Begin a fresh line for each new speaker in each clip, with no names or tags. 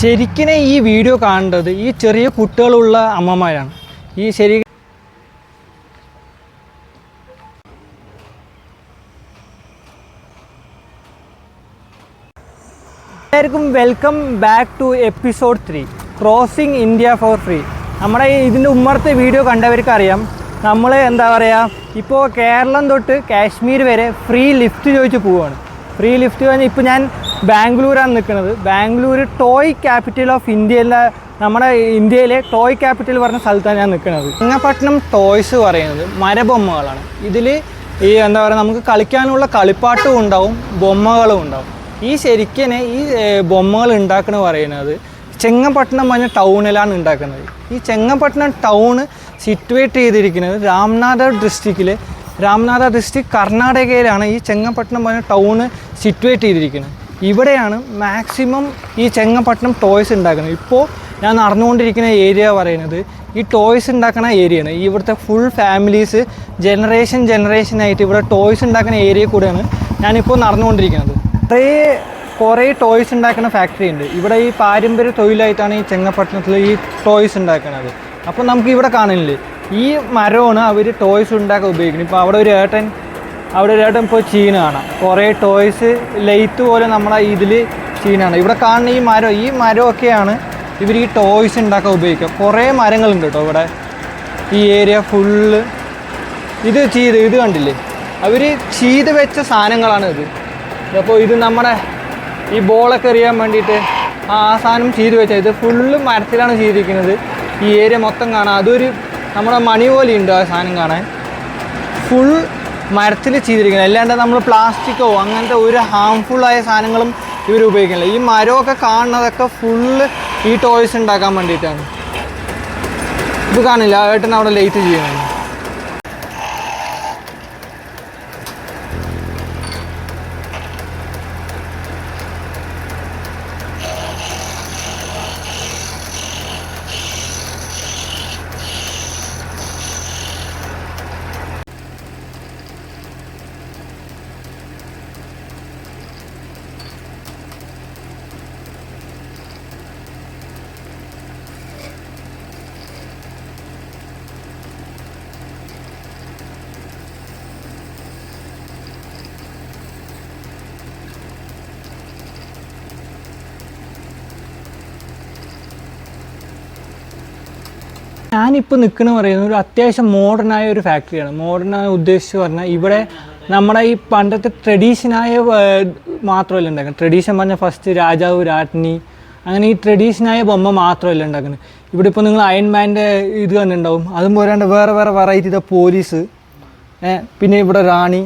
ശരിക്കും ഈ വീഡിയോ കാണേണ്ടത് ഈ ചെറിയ കുട്ടികളുള്ള അമ്മമാരാണ്. ഈ ശരി എല്ലാവർക്കും welcome back to episode 3 crossing India for free. നമ്മുടെ ഇതിൻ്റെ ഉമ്മറത്തെ വീഡിയോ കണ്ടവർക്ക് അറിയാം, നമ്മൾ എന്താ പറയുക, ഇപ്പോൾ കേരളം തൊട്ട് കാശ്മീർ വരെ ഫ്രീ ലിഫ്റ്റ് ചോദിച്ച് പോവുകയാണ്. ഫ്രീ ലിഫ്റ്റ് കഴിഞ്ഞാൽ ഇപ്പോൾ ഞാൻ ബാംഗ്ലൂരാണ് നിൽക്കുന്നത്. ബാംഗ്ലൂർ ടോയ് ക്യാപിറ്റൽ ഓഫ് ഇന്ത്യയിലെ, നമ്മുടെ ഇന്ത്യയിലെ ടോയ് ക്യാപിറ്റൽ പറഞ്ഞ സ്ഥലത്താണ് ഞാൻ നിൽക്കുന്നത്. ചെങ്ങപ്പട്ടണം ടോയ്സ് പറയുന്നത് മരബൊമ്മകളാണ്. ഇതിൽ ഈ എന്താ പറയുക, നമുക്ക് കളിക്കാനുള്ള കളിപ്പാട്ടും ഉണ്ടാവും, ബൊമ്മകളും ഉണ്ടാവും. ഈ ശരിക്കും ഈ ബൊമ്മകൾ ഉണ്ടാക്കണ പറയുന്നത് ചെങ്ങപ്പട്ടണം പറഞ്ഞ ടൗണിലാണ് ഉണ്ടാക്കുന്നത്. ഈ ചെങ്ങപ്പട്ടണം ടൗണ് സിറ്റുവേറ്റ് ചെയ്തിരിക്കുന്നത് രാംനാഥ ഡിസ്ട്രിക്റ്റ് കർണാടകയിലാണ് ഈ ചെങ്ങപ്പട്ടണം പറഞ്ഞ ടൗണ് സിറ്റുവേറ്റ് ചെയ്തിരിക്കുന്നത്. ഇവിടെയാണ് മാക്സിമം ഈ ചെങ്ങപ്പട്ടണം ടോയ്സ് ഉണ്ടാക്കുന്നത്. ഇപ്പോൾ ഞാൻ നടന്നുകൊണ്ടിരിക്കുന്ന ഏരിയ പറയുന്നത് ഈ ടോയ്സ് ഉണ്ടാക്കുന്ന ഏരിയയാണ്. ഇവിടുത്തെ ഫുൾ ഫാമിലീസ് ജനറേഷനായിട്ട് ഇവിടെ ടോയ്സ് ഉണ്ടാക്കുന്ന ഏരിയ കൂടെയാണ് ഞാനിപ്പോൾ നടന്നുകൊണ്ടിരിക്കുന്നത്. കുറേ ടോയ്സ് ഉണ്ടാക്കുന്ന ഫാക്ടറി ഉണ്ട് ഇവിടെ. ഈ പാരമ്പര്യ തൊഴിലായിട്ടാണ് ഈ ചെങ്ങപ്പട്ടണത്തിൽ ഈ ടോയ്സ് ഉണ്ടാക്കുന്നത്. അപ്പോൾ നമുക്ക് ഇവിടെ കാണില്ലേ, ഈ മരമാണ് അവർ ടോയ്സ് ഉണ്ടാക്കാൻ ഉപയോഗിക്കുന്നത്. ഇപ്പോൾ അവിടെ ഒരു ഏട്ടൻ ഇപ്പോൾ ചീന കാണാം. കുറേ ടോയ്സ് ലെയ്ത്ത് പോലെ നമ്മളെ ഇതിൽ ചീനാണ്. ഇവിടെ കാണുന്ന ഈ മരമൊക്കെയാണ് ഇവർ ഈ ടോയ്സ് ഉണ്ടാക്കാൻ ഉപയോഗിക്കുക. കുറേ മരങ്ങളുണ്ട് കേട്ടോ ഇവിടെ. ഈ ഏരിയ ഫുള്ള് ഇത് കണ്ടില്ലേ, അവർ ചെയ്ത് വെച്ച സാധനങ്ങളാണ് ഇത്. അപ്പോൾ ഇത് നമ്മുടെ ഈ ബോളൊക്കെ എറിയാൻ വേണ്ടിയിട്ട് ആ സാധനം ചെയ്ത് വെച്ചാൽ ഇത് ഫുള്ള് മരത്തിലാണ് ചെയ്തിരിക്കുന്നത്. ഈ ഏരിയ മൊത്തം കാണാം. അതൊരു നമ്മുടെ മണി പോലെ ഉണ്ട് ആ സാധനം കാണാൻ. ഫുൾ മരത്തിൽ ചെയ്തിരിക്കുന്നത്, അല്ലാണ്ട് നമ്മൾ പ്ലാസ്റ്റിക്കോ അങ്ങനത്തെ ഒരു ഹാംഫുള്ളായ സാധനങ്ങളും ഇവർ ഉപയോഗിക്കുന്നില്ല. ഈ മരമൊക്കെ കാണുന്നതൊക്കെ ഫുള്ള് ഈ ടോയ്സ് ഉണ്ടാക്കാൻ വേണ്ടിയിട്ടാണ്. ഇത് കാണില്ല, ഏട്ടൻ അവിടെ ലൈറ്റ് ചെയ്യുന്നത്. ഞാനിപ്പോൾ നിൽക്കുന്ന പറയുന്നത് ഒരു അത്യാവശ്യം മോഡേണായ ഒരു ഫാക്ടറിയാണ്. മോഡേണായ ഉദ്ദേശിച്ച് പറഞ്ഞാൽ ഇവിടെ നമ്മുടെ ഈ പണ്ടത്തെ ട്രഡീഷനായ മാത്രമല്ല ഉണ്ടാക്കുന്നത്. ട്രഡീഷൻ പറഞ്ഞാൽ ഫസ്റ്റ് രാജാവ് രാജ്ഞി, അങ്ങനെ ഈ ട്രഡീഷനായ ബൊമ്മ മാത്രമല്ല ഉണ്ടാക്കുന്നത്. ഇവിടെ ഇപ്പോൾ നിങ്ങൾ അയൺമാൻ്റെ ഇത് തന്നെ ഉണ്ടാവും. അതും പോരാണ്ട് വേറെ വെറൈറ്റി പോലീസ്, പിന്നെ ഇവിടെ റാണി,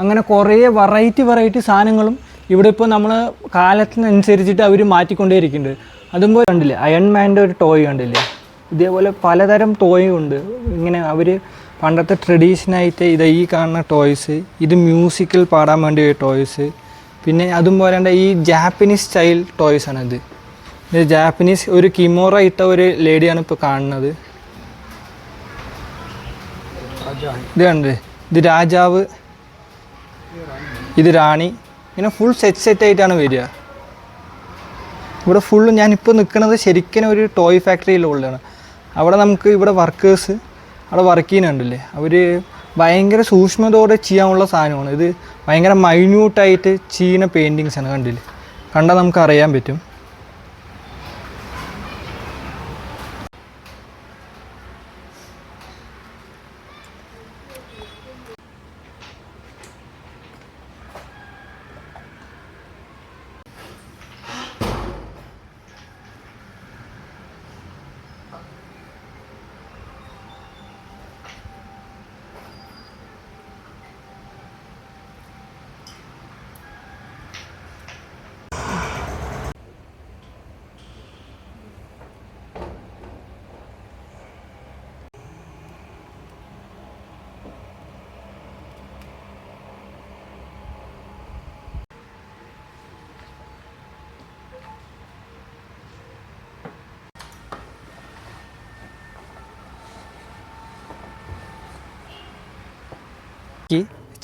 അങ്ങനെ കുറേ വെറൈറ്റി സാധനങ്ങളും ഇവിടെ ഇപ്പോൾ നമ്മൾ കാലത്തിനനുസരിച്ചിട്ട് അവർ മാറ്റിക്കൊണ്ടേയിരിക്കുന്നുണ്ട്. അതുപോലെ കണ്ടില്ലേ, അയൺമാൻ്റെ ഒരു ടോയ് കണ്ടില്ലേ, ഇതേപോലെ പലതരം ടോയും ഉണ്ട്. ഇങ്ങനെ അവർ പണ്ടത്തെ ട്രഡീഷനായിട്ട് ഈ കാണുന്ന ടോയ്സ്, ഇത് മ്യൂസിക്കൽ പാടാൻ വേണ്ടി ടോയ്സ്, പിന്നെ അതും പോരാണ്ട് ഈ ജാപ്പനീസ് സ്റ്റൈൽ ടോയ്സാണ്. ഇത് ജാപ്പനീസ് ഒരു കിമോറ ഇട്ട ഒരു ലേഡിയാണ് ഇപ്പോൾ കാണുന്നത്. ഇത് കണ്ടേ, ഇത് രാജാവ്, ഇത് റാണി, ഇങ്ങനെ ഫുൾ സെറ്റായിട്ടാണ് വരിക. ഇവിടെ ഫുള്ള് ഞാനിപ്പോൾ നിൽക്കുന്നത് ശരിക്കും ഒരു ടോയ് ഫാക്ടറിയിലുള്ളതാണ്. അവിടെ നമുക്ക് ഇവിടെ വർക്കേഴ്സ് അവിടെ വർക്ക് ചെയ്യുന്നുണ്ടല്ലേ, അവർ ഭയങ്കര സൂക്ഷ്മതയോടെ ചെയ്യാനുള്ള സാധനമാണ്. ഇത് ഭയങ്കര മൈന്യൂട്ടായിട്ട് ചെയ്യുന്ന പെയിൻറ്റിങ്സാണ്. കണ്ടാൽ നമുക്ക് അറിയാൻ പറ്റും.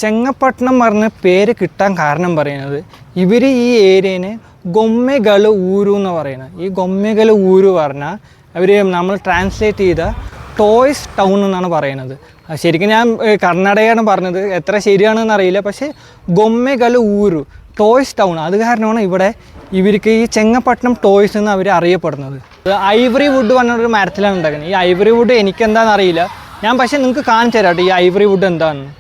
ചെങ്ങപ്പട്ടണം പറഞ്ഞ പേര് കിട്ടാൻ കാരണം പറയുന്നത് ഇവർ ഈ ഏരിയനെ ഗൊമ്മെഗള് ഊരു എന്ന് പറയുന്നത്. ഈ ഗൊമ്മെഗള് ഊരു പറഞ്ഞാൽ അവർ നമ്മൾ ട്രാൻസ്ലേറ്റ് ചെയ്ത ടോയ്സ് ടൗൺ എന്നാണ് പറയുന്നത്. ശരിക്കും ഞാൻ കർണാടകയാണ് പറഞ്ഞത്, എത്ര ശരിയാണെന്ന് അറിയില്ല. പക്ഷേ ഗൊമ്മെഗള് ഊരു ടോയ്സ് ടൗൺ, അത് കാരണമാണ് ഇവിടെ ഇവർക്ക് ഈ ചെങ്ങപ്പട്ടണം ടോയ്സ് എന്ന് അവർ അറിയപ്പെടുന്നത്. ഐവറി വുഡ് പറഞ്ഞൊരു മരത്തിലാണ് ഉണ്ടാക്കുന്നത്. ഈ ഐവറി വുഡ് എനിക്കെന്താണെന്ന് അറിയില്ല, ഞാൻ പക്ഷേ നിങ്ങൾക്ക് കാണിച്ചു തരാം കേട്ടോ ഈ ഐവറി വുഡ് എന്താണെന്ന്.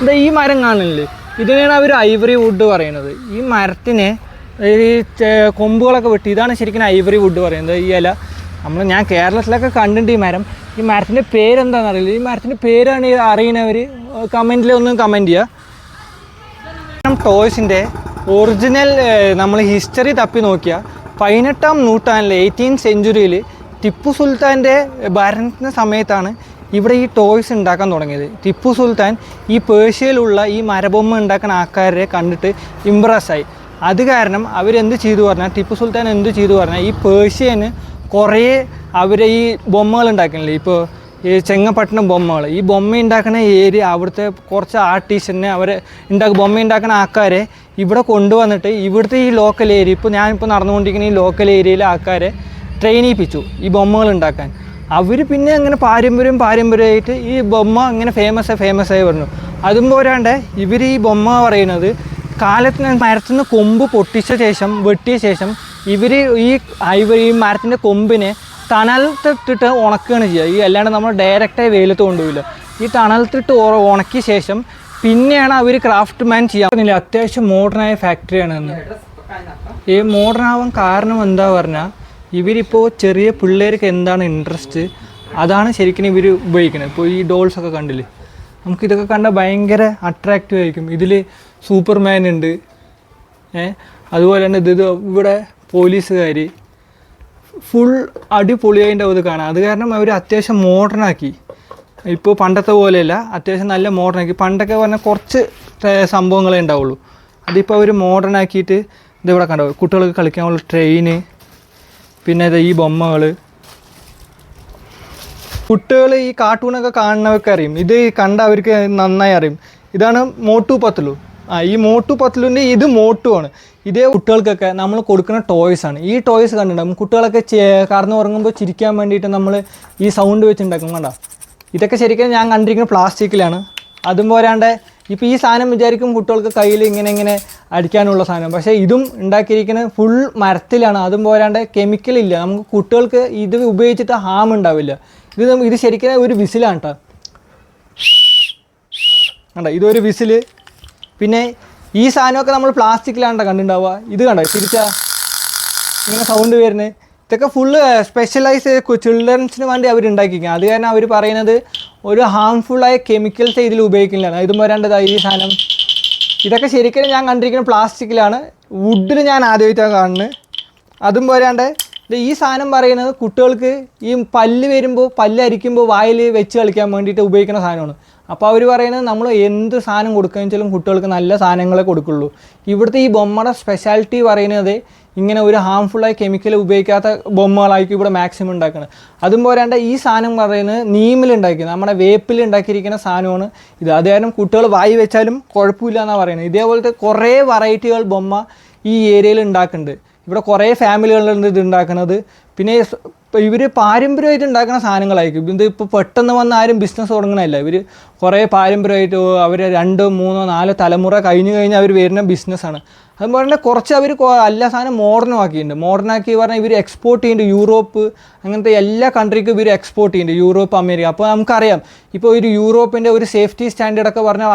എന്താ ഈ മരം കാണില്ലേ, ഇതിനെയാണ് അവർ ഐവറി വുഡ് പറയുന്നത്. ഈ മരത്തിനെ ഈ കൊമ്പുകളൊക്കെ വെട്ടി, ഇതാണ് ശരിക്കും ഐവറി വുഡ് പറയുന്നത്. ഈ ഇല ഞാൻ കേരളത്തിലൊക്കെ കണ്ടിട്ടുണ്ട് ഈ മരം. ഈ മരത്തിൻ്റെ പേരെന്താണെന്ന് അറിയില്ല. ഈ മരത്തിൻ്റെ പേരാണ് അറിയുന്നവർ കമൻറ്റിൽ ഒന്ന് കമൻറ്റ് ചെയ്യുക. ടോയ്സിൻ്റെ ഒറിജിനൽ നമ്മൾ ഹിസ്റ്ററി തപ്പി നോക്കിയാൽ 18ാം നൂറ്റാണ്ടിൽ 18th സെഞ്ച്വറിയിൽ ടിപ്പു സുൽത്താൻ്റെ ഭരണത്തിൻ്റെ സമയത്താണ് ഇവിടെ ഈ ടോയ്സ് ഉണ്ടാക്കാൻ തുടങ്ങിയത്. ടിപ്പു സുൽത്താൻ ഈ പേർഷ്യയിലുള്ള ഈ മരബൊമ്മ ഉണ്ടാക്കുന്ന ആൾക്കാരെ കണ്ടിട്ട് ഇമ്പ്രസ്സായി. അത് കാരണം അവരെന്ത് ചെയ്തു പറഞ്ഞാൽ, ടിപ്പു സുൽത്താൻ എന്ത് ചെയ്തു പറഞ്ഞാൽ, ഈ പേർഷ്യന് കുറേ അവരെ ഈ ബൊമ്മകൾ ഉണ്ടാക്കുന്നില്ലേ, ഇപ്പോൾ ഈ ചെങ്ങപ്പട്ടണം ബൊമ്മകൾ, ഈ ബൊമ്മ ഉണ്ടാക്കുന്ന ഏരിയ അവിടുത്തെ കുറച്ച് ആർട്ടിസ്റ്റിനെ അവർ ബൊമ്മ ഉണ്ടാക്കുന്ന ആൾക്കാരെ ഇവിടെ കൊണ്ടുവന്നിട്ട് ഇവിടുത്തെ ഈ ലോക്കൽ ഏരിയ, ഇപ്പോൾ ഞാനിപ്പോൾ നടന്നുകൊണ്ടിരിക്കുന്ന ഈ ലോക്കൽ ഏരിയയിലെ ആൾക്കാരെ ട്രെയിൻ ചെയ്യിപ്പിച്ചു ഈ ബൊമ്മകൾ ഉണ്ടാക്കാൻ. അവർ പിന്നെ അങ്ങനെ പാരമ്പര്യമായിട്ട് ഈ ബൊമ്മ ഇങ്ങനെ ഫേമസായി വരുന്നു. അതും പോരാണ്ട് ഇവർ ഈ ബൊമ്മ പറയുന്നത് കാലത്തിന് മരത്തിൽ നിന്ന് കൊമ്പ് വെട്ടിയ ശേഷം ഇവർ ഈ മരത്തിൻ്റെ കൊമ്പിനെ തണലത്തിട്ടിട്ട് ഉണക്കുകയാണ് ചെയ്യുക. ഈ അല്ലാണ്ട് നമ്മൾ ഡയറക്റ്റായി വെയിലത്ത് കൊണ്ടുപോയില്ല. ഈ തണലത്തിട്ട് ഉണക്കിയ ശേഷം പിന്നെയാണ് അവർ ക്രാഫ്റ്റ് മാൻ ചെയ്യാൻ. അത്യാവശ്യം മോഡേണായ ഫാക്ടറിയാണെന്ന്. ഈ മോഡേൺ ആവാൻ കാരണം എന്താ പറഞ്ഞാൽ, ഇവരിപ്പോൾ ചെറിയ പിള്ളേർക്ക് എന്താണ് ഇൻട്രസ്റ്റ് അതാണ് ശരിക്കും ഇവർ ഉപയോഗിക്കുന്നത്. ഇപ്പോൾ ഈ ഡോൾസൊക്കെ കണ്ടില്ലേ, നമുക്കിതൊക്കെ കണ്ടാൽ ഭയങ്കര അട്രാക്റ്റീവ് ആയിരിക്കും. ഇതിൽ സൂപ്പർമാൻ ഉണ്ട്, അതുപോലെ തന്നെ ഇത് ഇവിടെ പോലീസുകാർ ഫുൾ അടിപൊളിയായിട്ട് അത് കാണാം. അത് കാരണം അവർ അത്യാവശ്യം മോഡേണാക്കി. ഇപ്പോൾ പണ്ടത്തെ പോലെയല്ല, അത്യാവശ്യം നല്ല മോഡേണാക്കി. പണ്ടൊക്കെ പറഞ്ഞാൽ കുറച്ച് സംഭവങ്ങളേ ഉണ്ടാവുള്ളൂ. അതിപ്പോൾ അവർ മോഡേണാക്കിയിട്ട് ഇതിവിടെ കണ്ടോ, കുട്ടികൾക്ക് കളിക്കാനുള്ള ട്രെയിന്, പിന്നെ ഈ ബൊമ്മകൾ. കുട്ടികൾ ഈ കാർട്ടൂണൊക്കെ കാണുന്നവർക്ക് അറിയും, ഇത് കണ്ട അവർക്ക് നന്നായി അറിയും. ഇതാണ് മോട്ടു പത്ലു. ഈ മോട്ടു പത്ലുവിൻ്റെ ഇത് മോട്ടു ആണ്. ഇതേ കുട്ടികൾക്കൊക്കെ നമ്മൾ കൊടുക്കുന്ന ടോയ്സാണ്. ഈ ടോയ്സ് കണ്ടിട്ടുണ്ടാകും, കുട്ടികളൊക്കെ കടന്നുറങ്ങുമ്പോൾ ചിരിക്കാൻ വേണ്ടിയിട്ട് നമ്മൾ ഈ സൗണ്ട് വെച്ചുണ്ടാക്കും. കണ്ടോ, ഇതൊക്കെ ശരിക്കും ഞാൻ കണ്ടിരിക്കുന്നത് പ്ലാസ്റ്റിക്കിലാണ്. അതും പോരാണ്ട് ഇപ്പോൾ ഈ സാധനം വിചാരിക്കും കുട്ടികൾക്ക് കയ്യിൽ ഇങ്ങനെ അടിക്കാനുള്ള സാധനം, പക്ഷേ ഇതും ഉണ്ടാക്കിയിരിക്കുന്നത് ഫുൾ മരത്തിലാണ്. അതും പോരാണ്ട് കെമിക്കലില്ല. നമുക്ക് കുട്ടികൾക്ക് ഇത് ഉപയോഗിച്ചിട്ട് ഹാം ഉണ്ടാവില്ല. ഇത് ശരിക്കും ഒരു വിസിലാണ് കേട്ടോ. കണ്ടോ, ഇതൊരു വിസിൽ. പിന്നെ ഈ സാധനമൊക്കെ നമ്മൾ പ്ലാസ്റ്റിക്കിലാണ് കണ്ടിട്ടുണ്ടാവുക. ഇത് കണ്ടോ, തിരിച്ചാൽ ഇങ്ങനെ സൗണ്ട് വരുന്നത്. ഇതൊക്കെ ഫുള്ള് സ്പെഷ്യലൈസ് ചിൽഡ്രൻസിന് വേണ്ടി അവർ ഉണ്ടാക്കിയിരിക്കുക. അത് കാരണം അവർ പറയുന്നത് ഒരു ഹാംഫുള്ളായ കെമിക്കൽസ് ഇതിൽ ഉപയോഗിക്കില്ല. ഇതും വരാണ്ടത് ഈ സാധനം. ഇതൊക്കെ ശരിക്കും ഞാൻ കണ്ടിരിക്കുന്നത് പ്ലാസ്റ്റിക്കിലാണ്. വുഡിൽ ഞാൻ ആദ്യമായിട്ടാണ് കാണുന്നത്. അതും പോരാണ്ട് ഈ സാധനം പറയുന്നത് കുട്ടികൾക്ക് ഈ പല്ല് വരുമ്പോൾ പല്ല് അരിക്കുമ്പോൾ വായിൽ വെച്ച് കളിക്കാൻ വേണ്ടിയിട്ട് ഉപയോഗിക്കുന്ന സാധനമാണ്. അപ്പോൾ അവർ പറയുന്നത് നമ്മൾ എന്ത് സാധനം കൊടുക്കുകയെന്ന് വെച്ചാലും കുട്ടികൾക്ക് നല്ല സാധനങ്ങളെ കൊടുക്കുള്ളൂ. ഇവിടുത്തെ ഈ ബൊമ്മയുടെ സ്പെഷ്യാലിറ്റി പറയുന്നത് ഇങ്ങനെ ഒരു ഹാംഫുള്ളായ കെമിക്കൽ ഉപയോഗിക്കാത്ത ബൊമ്മകളായിരിക്കും ഇവിടെ മാക്സിമം ഉണ്ടാക്കുന്നത്. അതും പോരാണ്ട് ഈ സാധനം പറയുന്നത് നീമിലുണ്ടാക്കിയത്, നമ്മുടെ വേപ്പിൽ ഉണ്ടാക്കിയിരിക്കുന്ന സാധനമാണ് ഇത്. അത് കാരണം കുട്ടികൾ വായി വെച്ചാലും കുഴപ്പമില്ല എന്നാണ് പറയുന്നത്. ഇതേപോലത്തെ കുറേ വെറൈറ്റികൾ ബൊമ്മ ഈ ഏരിയയിൽ ഉണ്ടാക്കുന്നുണ്ട്. ഇവിടെ കുറേ ഫാമിലികളുണ്ട് ഇത് ഉണ്ടാക്കുന്നത്. പിന്നെ ഇവർ പാരമ്പര്യമായിട്ട് ഉണ്ടാക്കുന്ന സാധനങ്ങളായിരിക്കും. ഇത് ഇപ്പോൾ പെട്ടെന്ന് വന്ന് ആരും ബിസിനസ് തുടങ്ങണമല്ല. ഇവർ കുറേ പാരമ്പര്യമായിട്ട് അവർ 2, 3, 4 തലമുറ കഴിഞ്ഞ് അവർ വരുന്ന ബിസിനസ്സാണ്. അതുപോലെ തന്നെ കുറച്ച് അവർ എല്ലാ സാധനം മോഡേണാക്കിയിട്ടുണ്ട്. മോഡേണാക്കി പറഞ്ഞാൽ ഇവർ എക്സ്പോർട്ട് ചെയ്യുന്നുണ്ട്. യൂറോപ്പ് അങ്ങനത്തെ എല്ലാ കൺട്രിക്കും ഇവർ എക്സ്പോർട്ട് ചെയ്യുന്നുണ്ട്, യൂറോപ്പ്, അമേരിക്ക. അപ്പോൾ നമുക്കറിയാം ഇപ്പോൾ ഒരു യൂറോപ്പിൻ്റെ ഒരു സേഫ്റ്റി സ്റ്റാൻഡേർഡൊക്കെ പറഞ്ഞാൽ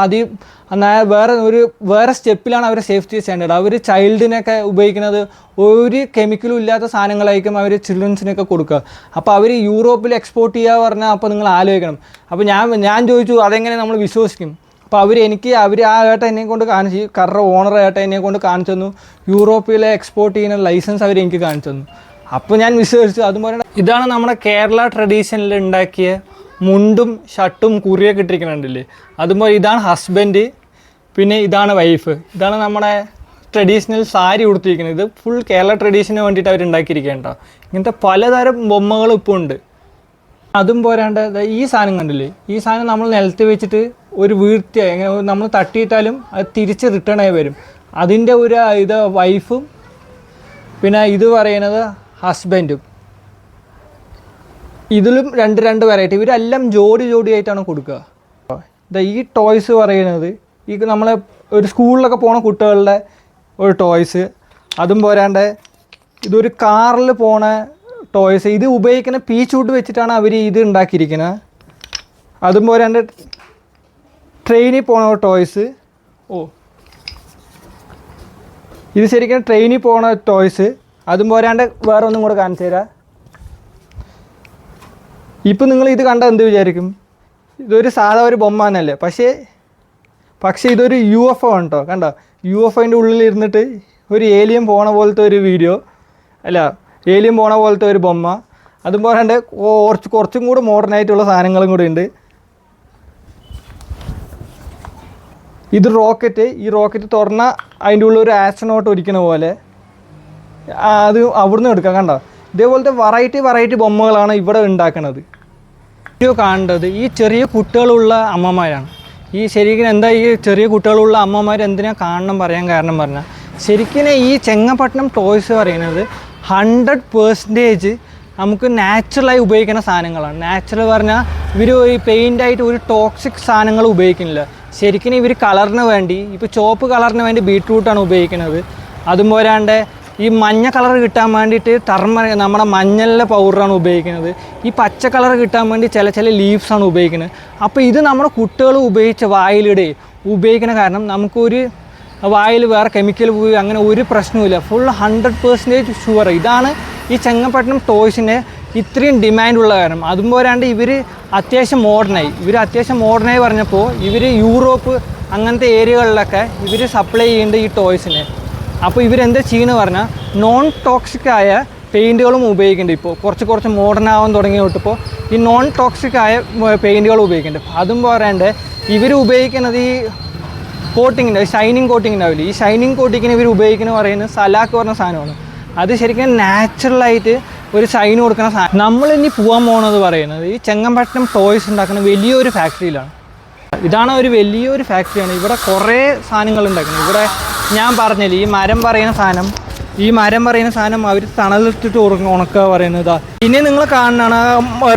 വേറെ സ്റ്റെപ്പിലാണ് അവരുടെ സേഫ്റ്റി സ്റ്റാൻഡേർഡ്. അവർ ചൈൽഡിനൊക്കെ ഉപയോഗിക്കുന്നത് ഒരു കെമിക്കലും ഇല്ലാത്ത സാധനങ്ങളായിരിക്കും അവർ ചിൽഡ്രൻസിനൊക്കെ കൊടുക്കുക. അപ്പോൾ അവർ യൂറോപ്പിൽ എക്സ്പോർട്ട് ചെയ്യുക പറഞ്ഞാൽ അപ്പോൾ നിങ്ങൾ ആലോചിക്കണം. അപ്പോൾ ഞാൻ ചോദിച്ചു അതെങ്ങനെ നമ്മൾ വിശ്വസിക്കും? അപ്പോൾ അവർ ആ ഏട്ടൻ എന്നെ കൊണ്ട് കാണിച്ചു, കറ ഓണർ ഏട്ടൻ എന്നെ കൊണ്ട് കാണിച്ചു തന്നു. യൂറോപ്പിലെ എക്സ്പോർട്ട് ചെയ്യുന്ന ലൈസൻസ് അവർ എനിക്ക് കാണിച്ചു തന്നു. അപ്പോൾ ഞാൻ വിശ്വസിച്ചു. അതുപോലെ ഇതാണ് നമ്മുടെ കേരള ട്രഡീഷനിൽ ഉണ്ടാക്കിയ മുണ്ടും ഷർട്ടും കുറിയൊക്കെ ഇട്ടിരിക്കുന്നുണ്ടല്ലേ. അതുപോലെ ഇതാണ് ഹസ്ബൻഡ്, പിന്നെ ഇതാണ് വൈഫ്. ഇതാണ് നമ്മുടെ ട്രഡീഷണൽ സാരി ഉടുത്തിരിക്കുന്നത്. ഇത് ഫുൾ കേരള ട്രഡീഷന് വേണ്ടിയിട്ട് അവർ ഉണ്ടാക്കിയിരിക്കേണ്ട. ഇങ്ങനത്തെ പലതരം ബൊമ്മകളും ഇപ്പോൾ ഉണ്ട്. അതും പോരാണ്ട് ഈ സാധനം കണ്ടില്ലേ, ഈ സാധനം നമ്മൾ നിലത്ത് വെച്ചിട്ട് ഒരു വീഴ്ത്തിയായി നമ്മൾ തട്ടിയിട്ടാലും അത് തിരിച്ച് റിട്ടേൺ ആയി വരും. അതിൻ്റെ ഒരു ഇത് വൈഫും പിന്നെ ഇത് പറയുന്നത് ഹസ്ബൻഡും. ഇതിലും രണ്ട് വെറൈറ്റി. ഇവരെല്ലാം ജോഡിയായിട്ടാണ് കൊടുക്കുക. ഈ ടോയ്സ് പറയുന്നത് ഈ നമ്മളെ ഒരു സ്കൂളിലൊക്കെ പോണ കുട്ടികളുടെ ഒരു ടോയ്സ്. അതും പോരാണ്ട് ഇതൊരു കാറിൽ പോണ ടോയ്സ്. ഇത് ഉപയോഗിക്കുന്ന പീച്ച് വുഡ് വെച്ചിട്ടാണ് അവർ ഇത് ഉണ്ടാക്കിയിരിക്കുന്നത്. അതും പോരാണ്ട് ട്രെയിനിൽ പോണ ടോയ്സ്. ഇത് ശരിക്കും ട്രെയിനിൽ പോണ ടോയ്സ്. അതും പോരാണ്ട് വേറെ ഒന്നും കൂടെ കാണിച്ചു തരാം. ഇപ്പം നിങ്ങൾ ഇത് കണ്ടാൽ എന്ത് വിചാരിക്കും? ഇതൊരു സാധാ ഒരു ബൊമ്മ എന്നല്ലേ. പക്ഷേ ഇതൊരു UFO ആണ് കേട്ടോ. കണ്ടോ, UFOൻ്റെ ഉള്ളിലിരുന്നിട്ട് ഒരു ഏലിയൻ പോണ പോലത്തെ ഒരു വീഡിയോ ഏലിയൻ പോണ പോലത്തെ ഒരു ബൊമ്മ. അതും പോരാണ്ട് കുറച്ചും കൂടെ മോഡേൺ ആയിട്ടുള്ള സാധനങ്ങളും കൂടെ ഉണ്ട്. ഇത് റോക്കറ്റ്. ഈ റോക്കറ്റ് തുറന്നാൽ അതിൻ്റെ ഉള്ളിൽ ഒരു ആസ്ട്രോനോട്ട് ഒരിക്കണ പോലെ അത് അവിടുന്ന് എടുക്കാം. കണ്ടോ, ഇതേപോലത്തെ വെറൈറ്റി ബൊമ്മകളാണ് ഇവിടെ ഉണ്ടാക്കുന്നത്. വീഡിയോ കാണേണ്ടത് ഈ ചെറിയ കുട്ടികളുള്ള അമ്മമാരാണ്. ഈ ശരിക്കും എന്താ ഈ ചെറിയ കുട്ടികളുള്ള അമ്മമാർ എന്തിനാ കാണണം പറയാൻ കാരണം പറഞ്ഞാൽ, ശരിക്കും ഈ ചെങ്ങപ്പട്ടണം ടോയ്സ് പറയുന്നത് 100% നമുക്ക് നാച്ചുറലായി ഉപയോഗിക്കുന്ന സാധനങ്ങളാണ്. നാച്ചുറൽ പറഞ്ഞാൽ ഇവർ ഈ പെയിൻ്റായിട്ട് ഒരു ടോക്സിക് സാധനങ്ങൾ ഉപയോഗിക്കുന്നില്ല. ശരിക്കും ഇവർ കളറിന് വേണ്ടി, ഇപ്പോൾ ചുവപ്പ് കളറിന് വേണ്ടി ബീട്രൂട്ടാണ് ഉപയോഗിക്കുന്നത്. അതും പോരാണ്ട് ഈ മഞ്ഞ കളർ കിട്ടാൻ വേണ്ടിയിട്ട് നമ്മുടെ മഞ്ഞളിലെ പൗഡറാണ് ഉപയോഗിക്കുന്നത്. ഈ പച്ച കളർ കിട്ടാൻ വേണ്ടി ചില ലീവ്സാണ് ഉപയോഗിക്കുന്നത്. അപ്പോൾ ഇത് നമ്മുടെ കുട്ടികൾ ഉപയോഗിച്ച വായിലിടെ ഉപയോഗിക്കുന്ന കാരണം നമുക്കൊരു വായിൽ വേറെ കെമിക്കൽ പോയി അങ്ങനെ ഒരു പ്രശ്നവുമില്ല. Full 100% sure. ഇതാണ് ഈ ചെങ്ങപ്പട്ടണം ടോയ്സിന് ഇത്രയും ഡിമാൻഡുള്ള കാരണം. അതും പോരാണ്ട് ഇവർ അത്യാവശ്യം മോഡേണായി പറഞ്ഞപ്പോൾ ഇവർ യൂറോപ്പ് അങ്ങനത്തെ ഏരിയകളിലൊക്കെ ഇവർ സപ്ലൈ ചെയ്യുന്നുണ്ട് ഈ ടോയ്സിനെ. അപ്പോൾ ഇവരെന്താ ചെയ്യുന്നത് പറഞ്ഞാൽ നോൺ ടോക്സിക് ആയ പെയിൻറ്റുകളും ഉപയോഗിക്കുന്നുണ്ട്. ഇപ്പോൾ കുറച്ച് മോഡേൺ ആവാൻ തുടങ്ങി തൊട്ടിപ്പോൾ ഈ നോൺ ടോക്സിക് ആയ പെയിൻറ്റുകൾ ഉപയോഗിക്കുന്നുണ്ട്. അതും പോരാണ്ട് ഇവർ ഉപയോഗിക്കുന്നത് ഈ കോട്ടിങ്ങിൻ്റെ ഷൈനിങ് കോട്ടിങ് ഉണ്ടാവില്ല. ഈ ഷൈനിങ് കോട്ടിങ്ങിന് ഇവർ ഉപയോഗിക്കുന്നത് പറയുന്നത് സലാക്ക് പറഞ്ഞ സാധനമാണ്. അത് ശരിക്കും നാച്ചുറലായിട്ട് ഒരു ഷൈൻ കൊടുക്കുന്ന സാധനം. നമ്മളിനി പോകാൻ പോകുന്നത് പറയുന്നത് ഈ ചെങ്ങമ്പട്ടണം ടോയ്സ് ഉണ്ടാക്കുന്ന വലിയൊരു ഫാക്ടറിയിലാണ്. ഇതാണ് ഒരു വലിയൊരു ഫാക്ടറിയാണ്. ഇവിടെ കുറേ സാധനങ്ങൾ ഉണ്ടാക്കുന്നത്. ഇവിടെ ഞാൻ പറഞ്ഞില്ല ഈ മരം പറയുന്ന സാധനം അവർ തണലിട്ടിട്ട് ഉണക്കുക പറയുന്നത്. പിന്നെ നിങ്ങൾ കാണുന്നതാണ്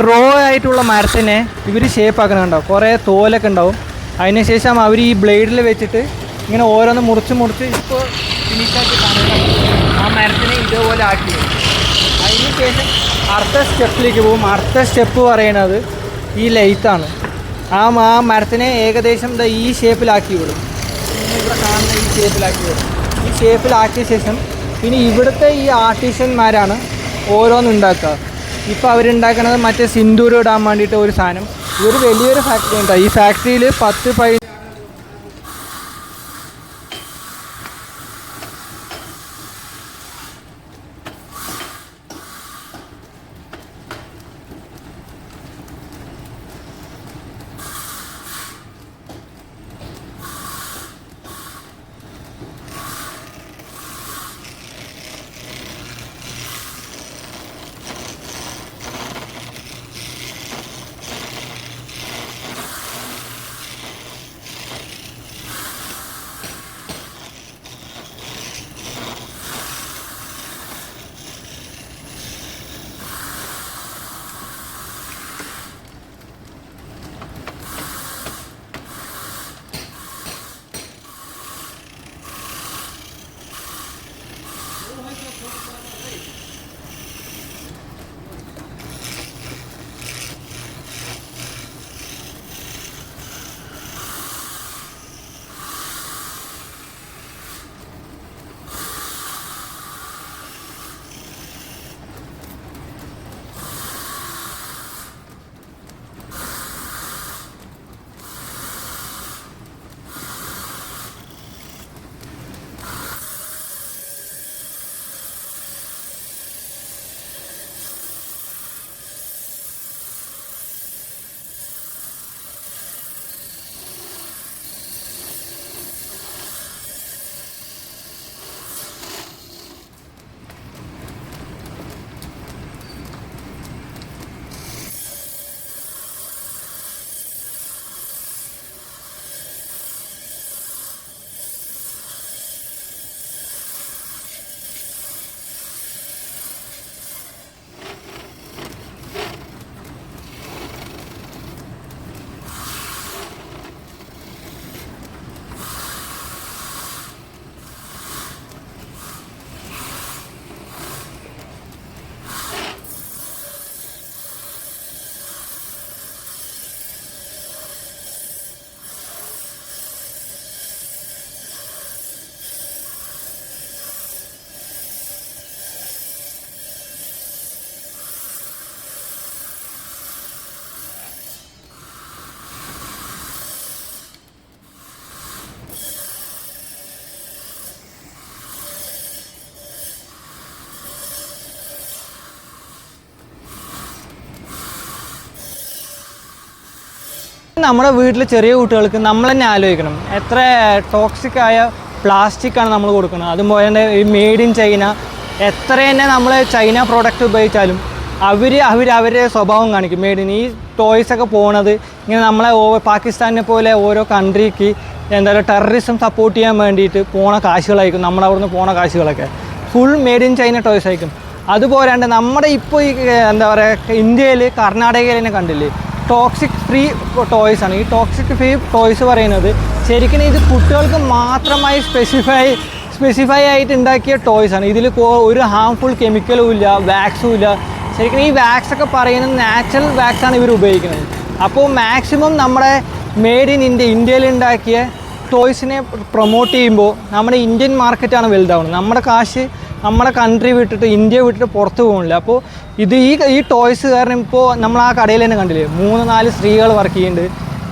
റോ ആയിട്ടുള്ള മരത്തിനെ ഇവർ ഷേപ്പ് ആക്കുന്നുണ്ടാവും. കുറേ തോലൊക്കെ ഉണ്ടാവും. അതിനുശേഷം അവർ ഈ ബ്ലേഡിൽ വെച്ചിട്ട് ഇങ്ങനെ ഓരോന്ന് മുറിച്ച് ഇപ്പോൾ ഫിനിഷാക്കി കാണുന്നത് ആ മരത്തിനെ ഇതേപോലെ ആക്കി. അതിനുശേഷം അടുത്ത സ്റ്റെപ്പിലേക്ക് പോകും. അടുത്ത സ്റ്റെപ്പ് പറയുന്നത് ഈ ലൈറ്റാണ്. ആ മരത്തിനെ ഏകദേശം ഈ ഷേപ്പിലാക്കി വിടും. ഇവിടെ കാണുന്ന ഈ ഷേപ്പിലാക്കിയ ശേഷം പിന്നെ ഇവിടുത്തെ ഈ ആർട്ടിഷ്യന്മാരാണ് ഓരോന്നുണ്ടാക്കുക. ഇപ്പോൾ അവരുണ്ടാക്കുന്നത് മറ്റേ സിന്ദൂരം ഇടാൻ വേണ്ടിയിട്ട് ഒരു സാധനം. ഇതൊരു വലിയൊരു ഫാക്ടറി ഉണ്ട്. ഈ ഫാക്ടറിയിൽ 10 നമ്മുടെ വീട്ടിൽ ചെറിയ കുട്ടികൾക്ക് നമ്മൾ തന്നെ ആലോചിക്കണം എത്ര ടോക്സിക് ആയ പ്ലാസ്റ്റിക്കാണ് നമ്മൾ കൊടുക്കുന്നത്. അതുപോലെ തന്നെ ഈ മെയ്ഡ് ഇൻ ചൈന എത്ര തന്നെ നമ്മൾ ചൈന പ്രോഡക്റ്റ് ഉപയോഗിച്ചാലും അവരുടെ സ്വഭാവം കാണിക്കും. മെയ്ഡ് ഇൻ ഈ ടോയ്സൊക്കെ പോണത് ഇങ്ങനെ നമ്മളെ പാകിസ്ഥാനെ പോലെ ഓരോ കൺട്രിക്ക് എന്തായാലും ടെററിസം സപ്പോർട്ട് ചെയ്യാൻ വേണ്ടിയിട്ട് പോണ കാശുകളായിരിക്കും. നമ്മുടെ അവിടെ നിന്ന് പോണ കാശുകളൊക്കെ full made in China toys ആയിരിക്കും. അതുപോലാണ്ട് നമ്മുടെ ഇപ്പോൾ ഈ എന്താ പറയുക ഇന്ത്യയിൽ കർണാടകയിൽ തന്നെ കണ്ടില്ലേ ടോക്സിക് ഫ്രീ ടോയ്സ് ആണ്. ഈ ടോക്സിക് ഫ്രീ ടോയ്സ് പറയുന്നത് ശരിക്കും ഇത് കുട്ടികൾക്ക് മാത്രമായി സ്പെസിഫൈ ആയിട്ട് ഉണ്ടാക്കിയ ടോയ്സ് ആണ്. ഇതിൽ ഒരു ഹാംഫുൾ കെമിക്കലും ഇല്ല, വാക്സും ഇല്ല. ശരിക്കും ഈ വാക്സൊക്കെ പറയുന്നത് നാച്ചുറൽ വാക്സാണ് ഇവർ ഉപയോഗിക്കുന്നത്. അപ്പോൾ മാക്സിമം നമ്മുടെ മെയ്ഡ് ഇൻ ഇന്ത്യയിൽ ഉണ്ടാക്കിയ ടോയ്സിനെ പ്രൊമോട്ട് ചെയ്യുമ്പോൾ നമ്മുടെ ഇന്ത്യൻ മാർക്കറ്റാണ് വലുതാവുന്നത്. നമ്മുടെ കാശ് നമ്മുടെ കൺട്രി വിട്ടിട്ട് ഇന്ത്യ വിട്ടിട്ട് പുറത്ത് പോകുന്നില്ല. അപ്പോൾ ഈ ടോയ്സ് കാരണം ഇപ്പോൾ നമ്മൾ ആ കടയിൽ തന്നെ കണ്ടില്ലേ 3-4 സ്ത്രീകൾ വർക്ക് ചെയ്യുന്നുണ്ട്,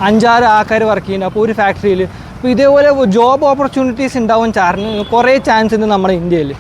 5-6 ആൾക്കാർ വർക്ക് ചെയ്യുന്നുണ്ട്. അപ്പോൾ ഒരു ഫാക്ടറിയിൽ അപ്പോൾ ഇതേപോലെ ജോബ് ഓപ്പർച്യൂണിറ്റീസ് ഉണ്ടാവാൻ കുറേ ചാൻസ് ഉണ്ട് നമ്മുടെ ഇന്ത്യയിൽ.